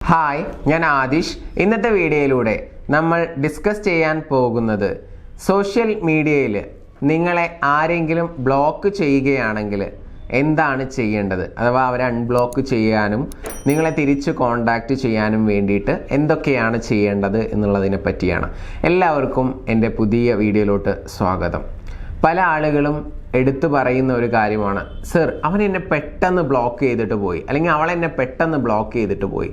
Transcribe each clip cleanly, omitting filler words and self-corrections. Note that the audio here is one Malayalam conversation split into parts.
ഹായ്, ഞാൻ ആദിഷ്. ഇന്നത്തെ വീഡിയോയിലൂടെ നമ്മൾ ഡിസ്കസ് ചെയ്യാൻ പോകുന്നത് സോഷ്യൽ മീഡിയയിൽ നിങ്ങളെ ആരെങ്കിലും ബ്ലോക്ക് ചെയ്യുകയാണെങ്കിൽ എന്താണ് ചെയ്യേണ്ടത്, അഥവാ അവരെ അൺബ്ലോക്ക് ചെയ്യാനും നിങ്ങളെ തിരിച്ച് കോൺടാക്റ്റ് ചെയ്യാനും വേണ്ടിയിട്ട് എന്തൊക്കെയാണ് ചെയ്യേണ്ടത് എന്നുള്ളതിനെ പറ്റിയാണ്. എല്ലാവർക്കും എൻ്റെ പുതിയ വീഡിയോയിലോട്ട് സ്വാഗതം. പല ആളുകളും എടുത്തു പറയുന്ന ഒരു കാര്യമാണ്, സർ അവൻ എന്നെ പെട്ടെന്ന് ബ്ലോക്ക് ചെയ്തിട്ട് പോയി, അല്ലെങ്കിൽ അവൾ എന്നെ പെട്ടെന്ന് ബ്ലോക്ക് ചെയ്തിട്ട് പോയി.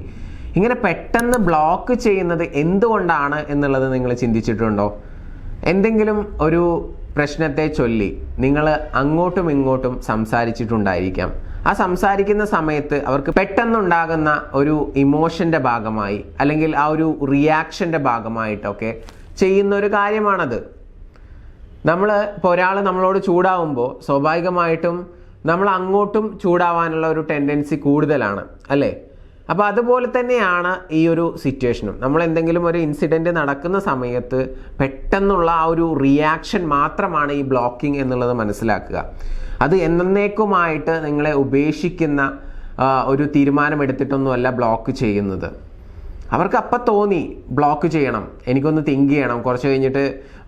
ഇങ്ങനെ പെട്ടെന്ന് ബ്ലോക്ക് ചെയ്യുന്നത് എന്തുകൊണ്ടാണ് എന്നുള്ളത് നിങ്ങൾ ചിന്തിച്ചിട്ടുണ്ടോ? എന്തെങ്കിലും ഒരു പ്രശ്നത്തെ ചൊല്ലി നിങ്ങൾ അങ്ങോട്ടും ഇങ്ങോട്ടും സംസാരിച്ചിട്ടുണ്ടായിരിക്കാം. ആ സംസാരിക്കുന്ന സമയത്ത് അവർക്ക് പെട്ടെന്നുണ്ടാകുന്ന ഒരു ഇമോഷൻ്റെ ഭാഗമായി അല്ലെങ്കിൽ ആ ഒരു റിയാക്ഷൻ്റെ ഭാഗമായിട്ടൊക്കെ ചെയ്യുന്ന ഒരു കാര്യമാണത്. ഇപ്പോൾ ഒരാൾ നമ്മളോട് ചൂടാവുമ്പോൾ സ്വാഭാവികമായിട്ടും നമ്മൾ അങ്ങോട്ടും ചൂടാവാനുള്ള ഒരു ടെൻഡൻസി കൂടുതലാണ്, അല്ലേ? അപ്പോൾ അതുപോലെ തന്നെയാണ് ഈ ഒരു സിറ്റുവേഷനും. നമ്മൾ എന്തെങ്കിലും ഒരു ഇൻസിഡൻറ്റ് നടക്കുന്ന സമയത്ത് പെട്ടെന്നുള്ള ആ ഒരു റിയാക്ഷൻ മാത്രമാണ് ഈ ബ്ലോക്കിംഗ് എന്നുള്ളത് മനസ്സിലാക്കുക. അത് എന്നേക്കുമായിട്ട് നിങ്ങളെ ഉപേക്ഷിക്കുന്ന ഒരു തീരുമാനമെടുത്തിട്ടൊന്നുമല്ല ബ്ലോക്ക് ചെയ്യുന്നത്. അവർക്ക് അപ്പം തോന്നി ബ്ലോക്ക് ചെയ്യണം, എനിക്കൊന്ന് തിങ്ക് ചെയ്യണം, കുറച്ച് കഴിഞ്ഞിട്ട്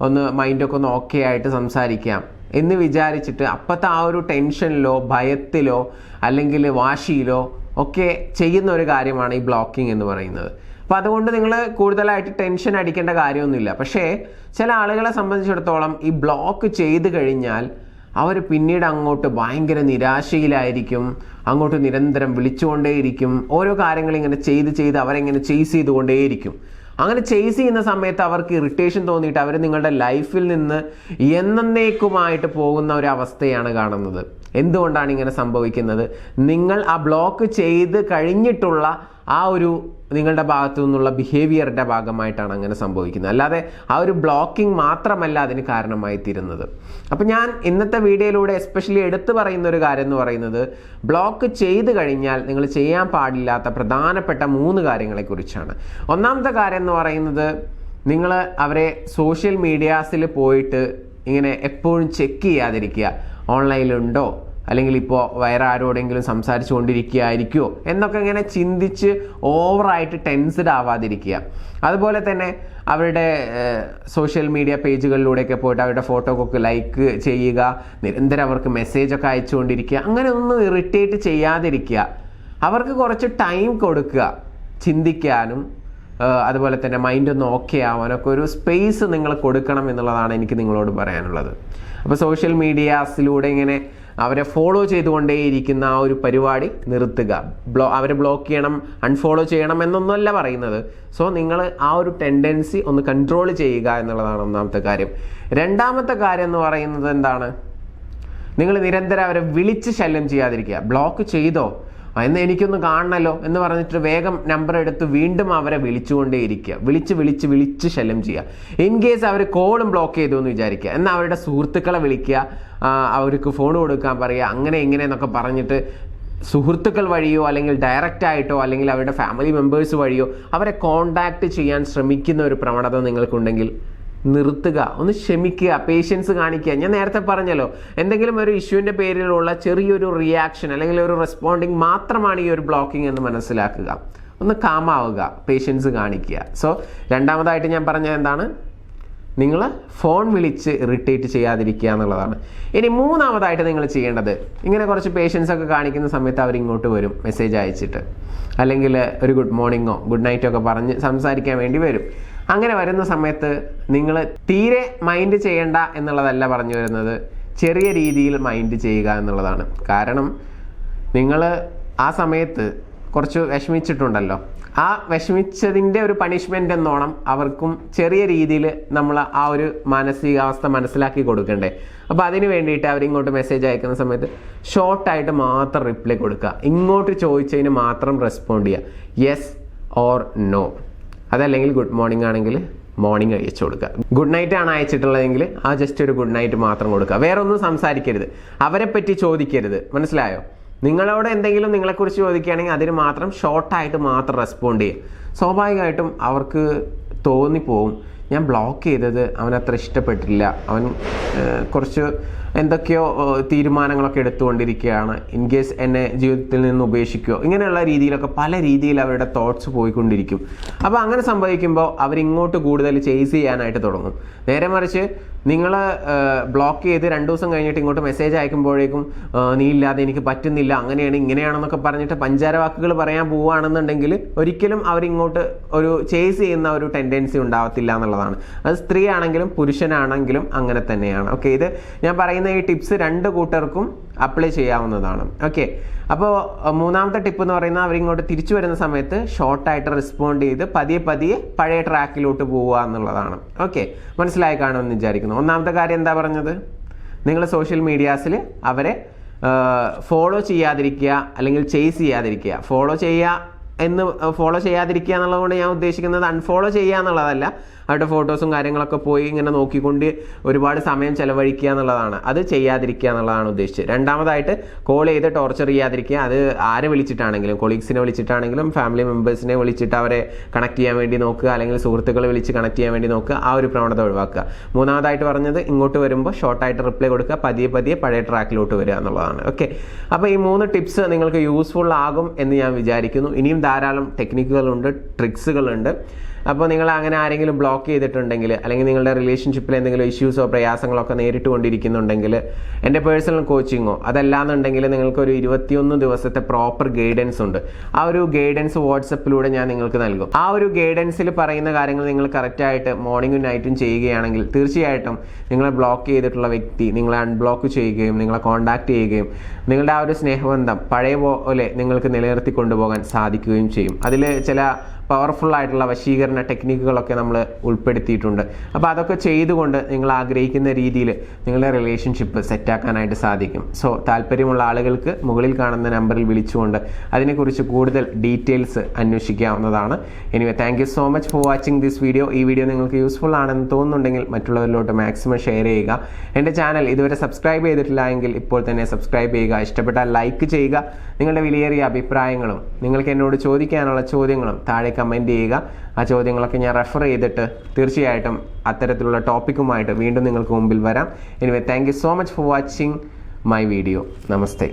ഒന്ന് മൈൻഡൊക്കെ ഒന്ന് ഓക്കെ ആയിട്ട് സംസാരിക്കാം എന്ന് വിചാരിച്ചിട്ട് അപ്പത്തെ ആ ഒരു ടെൻഷനിലോ ഭയത്തിലോ അല്ലെങ്കിൽ വാശിയിലോ ഒക്കെ ചെയ്യുന്ന ഒരു കാര്യമാണ് ഈ ബ്ലോക്കിംഗ് എന്ന് പറയുന്നത്. അപ്പോൾ അതുകൊണ്ട് നിങ്ങൾ കൂടുതലായിട്ട് ടെൻഷൻ അടിക്കേണ്ട കാര്യമൊന്നുമില്ല. പക്ഷേ ചില ആളുകളെ സംബന്ധിച്ചിടത്തോളം ഈ ബ്ലോക്ക് ചെയ്ത് കഴിഞ്ഞാൽ അവർ പിന്നീട് അങ്ങോട്ട് ഭയങ്കര നിരാശയിലായിരിക്കും, അങ്ങോട്ട് നിരന്തരം വിളിച്ചുകൊണ്ടേയിരിക്കും, ഓരോ കാര്യങ്ങൾ ഇങ്ങനെ ചെയ്ത് അവരെങ്ങനെ ചേസ് ചെയ്തുകൊണ്ടേയിരിക്കും. അങ്ങനെ ചേസ് ചെയ്യുന്ന സമയത്ത് അവർക്ക് ഇറിറ്റേഷൻ തോന്നിയിട്ട് അവർ നിങ്ങളുടെ ലൈഫിൽ നിന്ന് എന്നേക്കുമായിട്ട് പോകുന്ന ഒരു അവസ്ഥയാണ് കാണുന്നത്. എന്തുകൊണ്ടാണ് ഇങ്ങനെ സംഭവിക്കുന്നത്? നിങ്ങൾ ആ ബ്ലോക്ക് ചെയ്ത് കഴിഞ്ഞിട്ടുള്ള ആ ഒരു നിങ്ങളുടെ ഭാഗത്തു നിന്നുള്ള ബിഹേവിയറിൻ്റെ ഭാഗമായിട്ടാണ് അങ്ങനെ സംഭവിക്കുന്നത്. അല്ലാതെ ആ ഒരു ബ്ലോക്കിംഗ് മാത്രമല്ല അതിന് കാരണമായി തീരുന്നത്. അപ്പം ഞാൻ ഇന്നത്തെ വീഡിയോയിലൂടെ എസ്പെഷ്യലി എടുത്തു പറയുന്ന ഒരു കാര്യം എന്ന് പറയുന്നത്, ബ്ലോക്ക് ചെയ്ത് കഴിഞ്ഞാൽ നിങ്ങൾ ചെയ്യാൻ പാടില്ലാത്ത പ്രധാനപ്പെട്ട 3 കാര്യങ്ങളെക്കുറിച്ചാണ്. ഒന്നാമത്തെ കാര്യം എന്ന് പറയുന്നത്, നിങ്ങൾ അവരെ സോഷ്യൽ മീഡിയാസിൽ പോയിട്ട് ഇങ്ങനെ എപ്പോഴും ചെക്ക് ചെയ്യാതിരിക്കുക. ഓൺലൈനിലുണ്ടോ, അല്ലെങ്കിൽ ഇപ്പോൾ വേറെ ആരോടെങ്കിലും സംസാരിച്ചു കൊണ്ടിരിക്കുകയായിരിക്കുമോ എന്നൊക്കെ ഇങ്ങനെ ചിന്തിച്ച് ഓവറായിട്ട് ടെൻസ്ഡ് ആവാതിരിക്കുക. അതുപോലെ തന്നെ അവരുടെ സോഷ്യൽ മീഡിയ പേജുകളിലൂടെയൊക്കെ പോയിട്ട് അവരുടെ ഫോട്ടോക്കൊക്കെ ലൈക്ക് ചെയ്യുക, നിരന്തരം അവർക്ക് മെസ്സേജൊക്കെ അയച്ചുകൊണ്ടിരിക്കുക. അങ്ങനെ ഒന്നും ഇറിറ്റേറ്റ് ചെയ്യാതിരിക്കുക. അവർക്ക് കുറച്ച് ടൈം കൊടുക്കുക, ചിന്തിക്കാനും അതുപോലെ തന്നെ മൈൻഡ് ഒന്ന് ഓക്കെ ആവാനൊക്കെ ഒരു സ്പേസ് നിങ്ങൾ കൊടുക്കണം എന്നുള്ളതാണ് എനിക്ക് നിങ്ങളോട് പറയാനുള്ളത്. അപ്പോൾ സോഷ്യൽ മീഡിയാസിലൂടെ ഇങ്ങനെ അവരെ ഫോളോ ചെയ്തുകൊണ്ടേയിരിക്കുന്ന ആ ഒരു പരിപാടി നിർത്തുക. അവരെ ബ്ലോക്ക് ചെയ്യണം, അൺഫോളോ ചെയ്യണം എന്നൊന്നുമല്ല പറയുന്നത്. സോ നിങ്ങൾ ആ ഒരു ടെൻഡൻസി ഒന്ന് കൺട്രോൾ ചെയ്യുക എന്നുള്ളതാണ് ഒന്നാമത്തെ കാര്യം. രണ്ടാമത്തെ കാര്യം എന്ന് പറയുന്നത് എന്താണ്? നിങ്ങൾ നിരന്തരം അവരെ വിളിച്ച് ശല്യം ചെയ്യാതിരിക്കുക. ബ്ലോക്ക് ചെയ്തോ എന്ന് എനിക്കൊന്ന് കാണണമല്ലോ എന്ന് പറഞ്ഞിട്ട് വേഗം നമ്പർ എടുത്ത് വീണ്ടും അവരെ വിളിച്ചുകൊണ്ടേയിരിക്കുക. വിളിച്ച് ശല്യം ചെയ്യുക. ഇൻ കേസ് അവർ കോളും ബ്ലോക്ക് ചെയ്തു എന്ന് വിചാരിക്കുക, എന്നാൽ അവരുടെ സുഹൃത്തുക്കളെ വിളിക്കുക, അവർക്ക് ഫോൺ കൊടുക്കാൻ പറയുക, അങ്ങനെ ഇങ്ങനെ എന്നൊക്കെ പറഞ്ഞിട്ട് സുഹൃത്തുക്കൾ വഴിയോ അല്ലെങ്കിൽ ഡയറക്റ്റ് ആയിട്ടോ അല്ലെങ്കിൽ അവരുടെ ഫാമിലി മെമ്പേഴ്സ് വഴിയോ അവരെ കോണ്ടാക്ട് ചെയ്യാൻ ശ്രമിക്കുന്ന ഒരു പ്രവണത നിങ്ങൾക്കുണ്ടെങ്കിൽ നിർത്തുക, ഒന്ന് ക്ഷമിക്കുക, പേഷ്യൻസ് കാണിക്കുക. ഞാൻ നേരത്തെ പറഞ്ഞല്ലോ, എന്തെങ്കിലും ഒരു ഇഷ്യൂവിൻ്റെ പേരിലുള്ള ചെറിയൊരു റിയാക്ഷൻ അല്ലെങ്കിൽ ഒരു റെസ്പോണ്ടിങ് മാത്രമാണ് ഈ ഒരു ബ്ലോക്കിംഗ് എന്ന് മനസ്സിലാക്കുക. ഒന്ന് കാമാവുക, പേഷ്യൻസ് കാണിക്കുക. സോ രണ്ടാമതായിട്ട് ഞാൻ പറഞ്ഞത് എന്താണ്? നിങ്ങൾ ഫോൺ വിളിച്ച് ഇറിറ്റേറ്റ് ചെയ്യാതിരിക്കുക എന്നുള്ളതാണ്. ഇനി മൂന്നാമതായിട്ട് നിങ്ങൾ ചെയ്യേണ്ടത്, ഇങ്ങനെ കുറച്ച് പേഷ്യൻസ് ഒക്കെ കാണിക്കുന്ന സമയത്ത് അവരിങ്ങോട്ട് വരും മെസ്സേജ് അയച്ചിട്ട്, അല്ലെങ്കിൽ ഒരു ഗുഡ് മോർണിംഗോ ഗുഡ് നൈറ്റോ ഒക്കെ പറഞ്ഞ് സംസാരിക്കാൻ വേണ്ടി വരും. അങ്ങനെ വരുന്ന സമയത്ത് നിങ്ങൾ തീരെ മൈൻഡ് ചെയ്യേണ്ട എന്നുള്ളതല്ല പറഞ്ഞു വരുന്നത്, ചെറിയ രീതിയിൽ മൈൻഡ് ചെയ്യുക എന്നുള്ളതാണ്. കാരണം നിങ്ങൾ ആ സമയത്ത് കുറച്ച് വിഷമിച്ചിട്ടുണ്ടല്ലോ, ആ വിഷമിച്ചതിൻ്റെ ഒരു പണിഷ്മെൻ്റ് എന്നോണം അവർക്കും ചെറിയ രീതിയിൽ നമ്മൾ ആ ഒരു മാനസികാവസ്ഥ മനസ്സിലാക്കി കൊടുക്കണ്ടേ. അപ്പോൾ അതിന് വേണ്ടിയിട്ട് അവരിങ്ങോട്ട് മെസ്സേജ് അയക്കുന്ന സമയത്ത് ഷോർട്ടായിട്ട് മാത്രം റിപ്ലൈ കൊടുക്കുക. ഇങ്ങോട്ട് ചോദിച്ചതിന് മാത്രം റെസ്പോണ്ട് ചെയ്യുക, യെസ് ഓർ നോ. അതല്ലെങ്കിൽ ഗുഡ് മോർണിംഗ് ആണെങ്കിൽ മോർണിംഗ് അയച്ചു കൊടുക്കുക. ഗുഡ് നൈറ്റ് ആണ് അയച്ചിട്ടുള്ളതെങ്കിൽ ആ ജസ്റ്റ് ഒരു ഗുഡ് നൈറ്റ് മാത്രം കൊടുക്കുക. വേറെ ഒന്നും സംസാരിക്കരുത്, അവരെ പറ്റി ചോദിക്കരുത്. മനസ്സിലായോ? നിങ്ങളോട് എന്തെങ്കിലും നിങ്ങളെക്കുറിച്ച് ചോദിക്കുകയാണെങ്കിൽ അതിന് മാത്രം ഷോർട്ടായിട്ട് മാത്രം റെസ്പോണ്ട് ചെയ്യുക. സ്വാഭാവികമായിട്ടും അവർക്ക് തോന്നിപ്പോവും, ഞാൻ ബ്ലോക്ക് ചെയ്തത് അവനത്ര ഇഷ്ടപ്പെട്ടില്ല, അവൻ കുറച്ച് എന്തൊക്കെയോ തീരുമാനങ്ങളൊക്കെ എടുത്തുകൊണ്ടിരിക്കുകയാണ്, ഇൻ കേസ് എന്നെ ജീവിതത്തിൽ നിന്ന് ഉപേക്ഷിക്കുകയോ, ഇങ്ങനെയുള്ള രീതിയിലൊക്കെ പല രീതിയിൽ അവരുടെ തോട്ട്സ് പോയിക്കൊണ്ടിരിക്കും. അപ്പോൾ അങ്ങനെ സംഭവിക്കുമ്പോൾ അവരിങ്ങോട്ട് കൂടുതൽ ചേസ് ചെയ്യാനായിട്ട് തുടങ്ങും. നേരെ മറിച്ച് നിങ്ങൾ ബ്ലോക്ക് ചെയ്ത് 2 ദിവസം കഴിഞ്ഞിട്ട് ഇങ്ങോട്ട് മെസ്സേജ് അയക്കുമ്പോഴേക്കും നീ ഇല്ലാതെ എനിക്ക് പറ്റുന്നില്ല, അങ്ങനെയാണ് ഇങ്ങനെയാണെന്നൊക്കെ പറഞ്ഞിട്ട് പഞ്ചാര വാക്കുകൾ പറയാൻ പോവുകയാണെന്നുണ്ടെങ്കിൽ ഒരിക്കലും അവരിങ്ങോട്ട് ഒരു ചേസ് ചെയ്യുന്ന ഒരു ടെൻഡൻസി ഉണ്ടാവത്തില്ല എന്നുള്ളതാണ്. അത് സ്ത്രീ ആണെങ്കിലും പുരുഷനാണെങ്കിലും അങ്ങനെ തന്നെയാണ്. ഓക്കെ, ഇത് ഞാൻ പറയുന്ന ഈ ടിപ്സ് 2 കൂട്ടർക്കും അപ്ലൈ ചെയ്യാവുന്നതാണ്. ഓക്കെ, അപ്പോൾ മൂന്നാമത്തെ ടിപ്പ് എന്ന് പറയുന്നത് അവരിങ്ങോട്ട് തിരിച്ചു വരുന്ന സമയത്ത് ഷോർട്ടായിട്ട് റെസ്പോണ്ട് ചെയ്ത് പതിയെ പഴയ ട്രാക്കിലോട്ട് പോവുക എന്നുള്ളതാണ്. ഓക്കെ, മനസ്സിലായി കാണുമെന്ന് വിചാരിക്കുന്നു. ഒന്നാമത്തെ കാര്യം എന്താ പറഞ്ഞത്? നിങ്ങൾ സോഷ്യൽ മീഡിയാസിൽ അവരെ ഫോളോ ചെയ്യാതിരിക്കുക, അല്ലെങ്കിൽ ചേസ് ചെയ്യാതിരിക്കുക. ഫോളോ ചെയ്യാതിരിക്കുക എന്നുള്ളതുകൊണ്ട് ഞാൻ ഉദ്ദേശിക്കുന്നത് അൺഫോളോ ചെയ്യുക എന്നുള്ളതല്ല. അവരുടെ ഫോട്ടോസും കാര്യങ്ങളൊക്കെ പോയി ഇങ്ങനെ നോക്കിക്കൊണ്ട് ഒരുപാട് സമയം ചെലവഴിക്കുക എന്നുള്ളതാണ്. അത് ചെയ്യാതിരിക്കുക എന്നുള്ളതാണ് ഉദ്ദേശിച്ചത്. രണ്ടാമതായിട്ട് കോൾ ചെയ്ത് ടോർച്ചർ ചെയ്യാതിരിക്കുക. അത് ആരെ വിളിച്ചിട്ടാണെങ്കിലും, കൊളീഗ്സിനെ വിളിച്ചിട്ടാണെങ്കിലും ഫാമിലി മെമ്പേഴ്സിനെ വിളിച്ചിട്ട് അവരെ കണക്ട് ചെയ്യാൻ വേണ്ടി നോക്കുക, അല്ലെങ്കിൽ സുഹൃത്തുക്കളെ വിളിച്ച് കണക്ട് ചെയ്യാൻ വേണ്ടി നോക്കുക. ആ ഒരു പ്രവണത ഒഴിവാക്കുക. മൂന്നാമതായിട്ട് പറഞ്ഞത് ഇങ്ങോട്ട് വരുമ്പോൾ ഷോർട്ടായിട്ട് റിപ്ലൈ കൊടുക്കുക, പതിയെ പഴയ ട്രാക്കിലോട്ട് വരിക എന്നുള്ളതാണ്. ഓക്കെ, അപ്പോൾ ഈ 3 ടിപ്സ് നിങ്ങൾക്ക് യൂസ്ഫുൾ ആകും എന്ന് ഞാൻ വിചാരിക്കുന്നു. ഇനിയും ധാരാളം ടെക്നിക്കുകളുണ്ട്, ട്രിക്സുകളുണ്ട്. അപ്പോൾ നിങ്ങൾ അങ്ങനെ ആരെങ്കിലും ബ്ലോക്ക് ചെയ്തിട്ടുണ്ടെങ്കിൽ, അല്ലെങ്കിൽ നിങ്ങളുടെ റിലേഷൻഷിപ്പിൽ എന്തെങ്കിലും ഇഷ്യൂസോ പ്രയാസങ്ങളൊക്കെ നേരിട്ട് കൊണ്ടിരിക്കുന്നുണ്ടെങ്കിൽ, എൻ്റെ പേഴ്സണൽ കോച്ചിങ്ങോ അതല്ലാന്നുണ്ടെങ്കിൽ നിങ്ങൾക്ക് ഒരു 21 ദിവസത്തെ പ്രോപ്പർ ഗൈഡൻസ് ഉണ്ട്. ആ ഒരു ഗൈഡൻസ് വാട്സപ്പിലൂടെ ഞാൻ നിങ്ങൾക്ക് നൽകും. ആ ഒരു ഗൈഡൻസിൽ പറയുന്ന കാര്യങ്ങൾ നിങ്ങൾ കറക്റ്റായിട്ട് മോർണിംഗും നൈറ്റും ചെയ്യുകയാണെങ്കിൽ തീർച്ചയായിട്ടും നിങ്ങളെ ബ്ലോക്ക് ചെയ്തിട്ടുള്ള വ്യക്തി നിങ്ങളെ അൺബ്ലോക്ക് ചെയ്യുകയും നിങ്ങളെ കോൺടാക്ട് ചെയ്യുകയും നിങ്ങളുടെ ആ ഒരു സ്നേഹബന്ധം പഴയ പോലെ നിങ്ങൾക്ക് നിലനിർത്തി കൊണ്ടുപോകാൻ സാധിക്കുകയും ചെയ്യും. അതിൽ ചില പവർഫുൾ ആയിട്ടുള്ള വശീകരണ ടെക്നിക്കുകളൊക്കെ നമ്മൾ ഉൾപ്പെടുത്തിയിട്ടുണ്ട്. അപ്പോൾ അതൊക്കെ ചെയ്തുകൊണ്ട് നിങ്ങൾ ആഗ്രഹിക്കുന്ന രീതിയിൽ നിങ്ങളുടെ റിലേഷൻഷിപ്പ് സെറ്റാക്കാനായിട്ട് സാധിക്കും. സോ താല്പര്യമുള്ള ആളുകൾക്ക് മുകളിൽ കാണുന്ന നമ്പറിൽ വിളിച്ചുകൊണ്ട് അതിനെക്കുറിച്ച് കൂടുതൽ ഡീറ്റെയിൽസ് അന്വേഷിക്കാവുന്നതാണ്. Anyway, thank you so much for watching this video. ഈ വീഡിയോ നിങ്ങൾക്ക് യൂസ്ഫുൾ ആണെന്ന് തോന്നുന്നുണ്ടെങ്കിൽ മറ്റുള്ളവരിലോട്ട് മാക്സിമം ഷെയർ ചെയ്യുക. എൻ്റെ ചാനൽ ഇതുവരെ സബ്സ്ക്രൈബ് ചെയ്തിട്ടില്ല എങ്കിൽ ഇപ്പോൾ തന്നെ സബ്സ്ക്രൈബ് ചെയ്യുക. ഇഷ്ടപ്പെട്ടാൽ ലൈക്ക് ചെയ്യുക. നിങ്ങളുടെ വിലയേറിയ അഭിപ്രായങ്ങളും നിങ്ങൾക്ക് എന്നോട് ചോദിക്കാനുള്ള ചോദ്യങ്ങളും താഴെ കമൻറ്റ് ചെയ്യുക. ആ ചോദ്യങ്ങളൊക്കെ ഞാൻ റെഫർ ചെയ്തിട്ട് തീർച്ചയായിട്ടും അത്തരത്തിലുള്ള ടോപ്പിക്കുമായിട്ട് വീണ്ടും നിങ്ങൾക്ക് മുമ്പിൽ വരാം. Anyway, thank you so much for watching my video. Namaste.